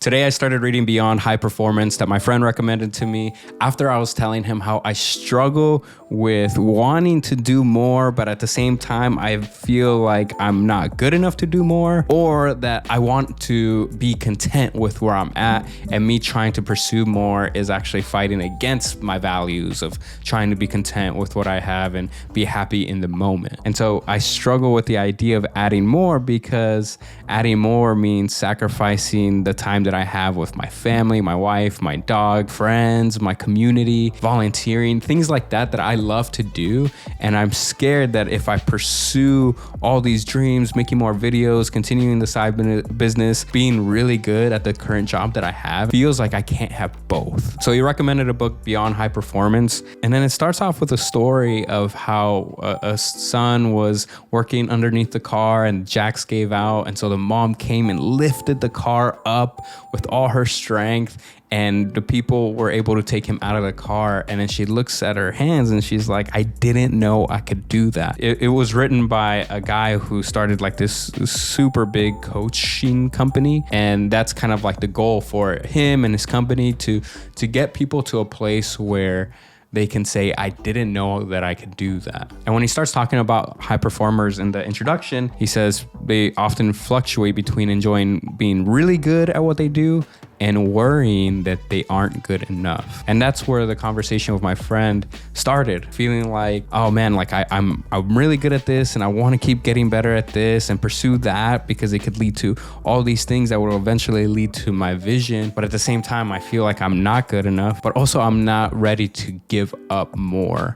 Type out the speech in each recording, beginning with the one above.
Today I started reading Beyond High Performance that my friend recommended to me after I was telling him how I struggle with wanting to do more, but at the same time I feel like I'm not good enough to do more, or that I want to be content with where I'm at, and me trying to pursue more is actually fighting against my values of trying to be content with what I have and be happy in the moment. And so I struggle with the idea of adding more, because adding more means sacrificing the time that I have with my family, my wife, my dog, friends, my community, volunteering, things like that I love to do. And I'm scared that if I pursue all these dreams, making more videos, continuing the side business, being really good at the current job that I have, feels like I can't have both. So he recommended a book, Beyond High Performance. And then it starts off with a story of how a son was working underneath the car and jacks gave out. And so the mom came and lifted the car up with all her strength, and the people were able to take him out of the car. And then she looks at her hands and she's like, I didn't know I could do that. It was written by a guy who started like this super big coaching company, and that's kind of like the goal for him and his company, to get people to a place where they can say, I didn't know that I could do that. And when he starts talking about high performers in the introduction, he says they often fluctuate between enjoying being really good at what they do and worrying that they aren't good enough. And that's where the conversation with my friend started, feeling like, oh man, like I'm really good at this and I want to keep getting better at this and pursue that, because it could lead to all these things that will eventually lead to my vision. But at the same time, I feel like I'm not good enough, but also I'm not ready to give up more.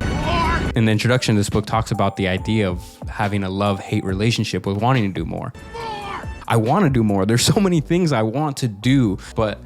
In the introduction, this book talks about the idea of having a love-hate relationship with wanting to do more. I want to do more. There's so many things I want to do, but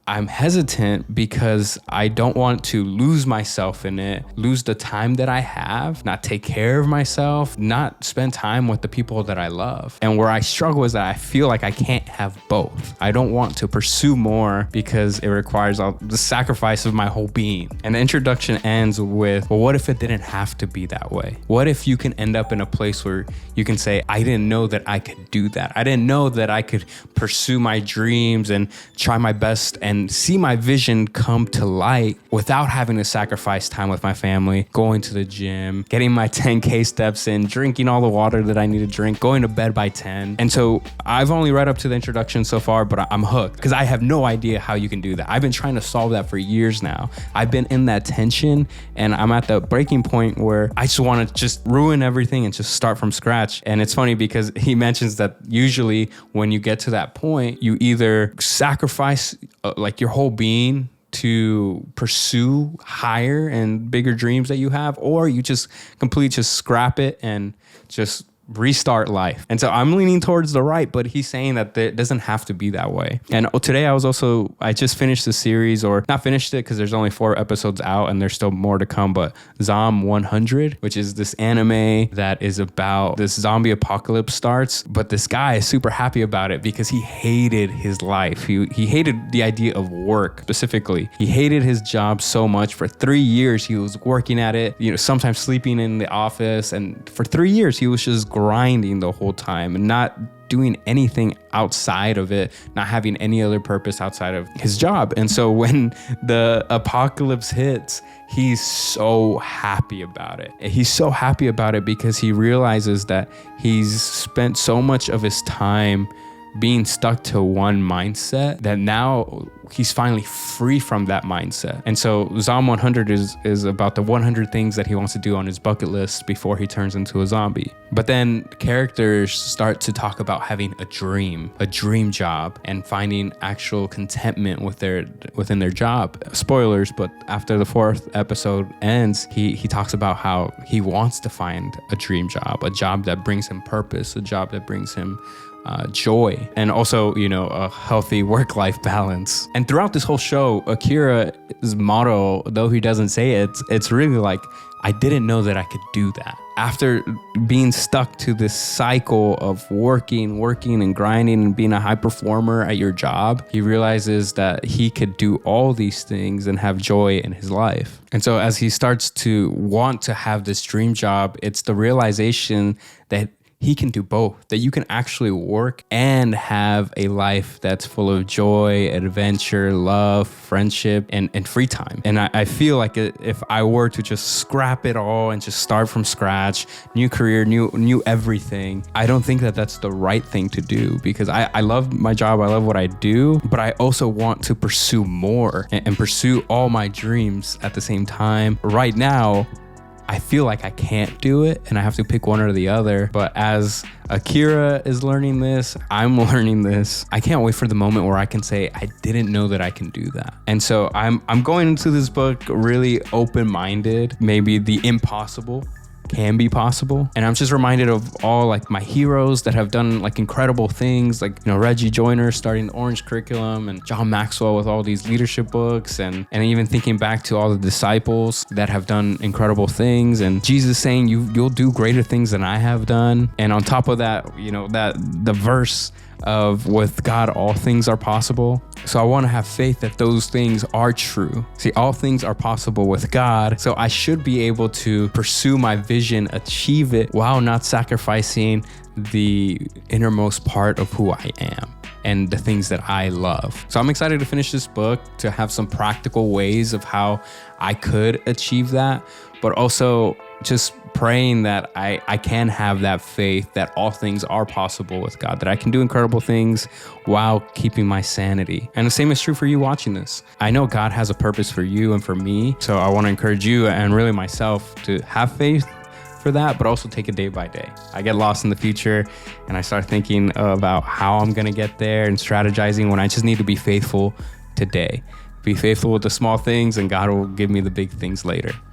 I'm hesitant because I don't want to lose myself in it, lose the time that I have, not take care of myself, not spend time with the people that I love. And where I struggle is that I feel like I can't have both. I don't want to pursue more because it requires the sacrifice of my whole being. And the introduction ends with, well, what if it didn't have to be that way? What if you can end up in a place where you can say, I didn't know that I could do that. I didn't know that I could pursue my dreams and try my best and see my vision come to light without having to sacrifice time with my family, going to the gym, getting my 10K steps in, drinking all the water that I need to drink, going to bed by 10. And so I've only read up to the introduction so far, but I'm hooked because I have no idea how you can do that. I've been trying to solve that for years now. I've been in that tension, and I'm at the breaking point where I just want to just ruin everything and just start from scratch. And it's funny because he mentions that usually when you get to that point, you either sacrifice like your whole being to pursue higher and bigger dreams that you have, or you just completely just scrap it and just restart life. And so I'm leaning towards the right, but he's saying that it doesn't have to be that way. And today I just finished the series, or not finished it because there's only 4 episodes out and there's still more to come, but Zom 100, which is this anime that is about this zombie apocalypse starts, but this guy is super happy about it because he hated his life. He hated the idea of work specifically. He hated his job so much. For 3 years, he was working at it, sometimes sleeping in the office. And for 3 years, he was just grinding the whole time and not doing anything outside of it, not having any other purpose outside of his job. And so when the apocalypse hits, he's so happy about it. He's so happy about it because he realizes that he's spent so much of his time being stuck to one mindset that now he's finally free from that mindset. And so Zom 100 is about the 100 things that he wants to do on his bucket list before he turns into a zombie. But then characters start to talk about having a dream job, and finding actual contentment within their job. Spoilers, but after the 4th episode ends, he talks about how he wants to find a dream job, a job that brings him purpose, a job that brings him joy, and also, a healthy work-life balance. And throughout this whole show, Akira's motto, though he doesn't say it, it's really like, I didn't know that I could do that. After being stuck to this cycle of working and grinding and being a high performer at your job, he realizes that he could do all these things and have joy in his life. And so as he starts to want to have this dream job, it's the realization that he can do both, that you can actually work and have a life that's full of joy, adventure, love, friendship, and free time. And I feel like if I were to just scrap it all and just start from scratch, new career, new everything, I don't think that that's the right thing to do, because I love my job, I love what I do, but I also want to pursue more and pursue all my dreams at the same time. Right now, I feel like I can't do it and I have to pick one or the other. But as Akira is learning this, I'm learning this. I can't wait for the moment where I can say, I didn't know that I can do that. And so I'm going into this book really open-minded. Maybe the impossible can be possible. And I'm just reminded of all like my heroes that have done like incredible things, like, you know, Reggie Joyner starting the Orange Curriculum, and John Maxwell with all these leadership books, and even thinking back to all the disciples that have done incredible things, and Jesus saying you'll do greater things than I have done. And on top of that, you know, that the verse of with God all things are possible. So I want to have faith that those things are true. See, all things are possible with God. So I should be able to pursue my vision, achieve it, while not sacrificing the innermost part of who I am and the things that I love. So I'm excited to finish this book, to have some practical ways of how I could achieve that, but also just praying that I can have that faith that all things are possible with God, that I can do incredible things while keeping my sanity. And the same is true for you watching this. I know God has a purpose for you and for me. So I want to encourage you and really myself to have faith for that, but also take it day by day. I get lost in the future and I start thinking about how I'm going to get there and strategizing, when I just need to be faithful today. Be faithful with the small things and God will give me the big things later.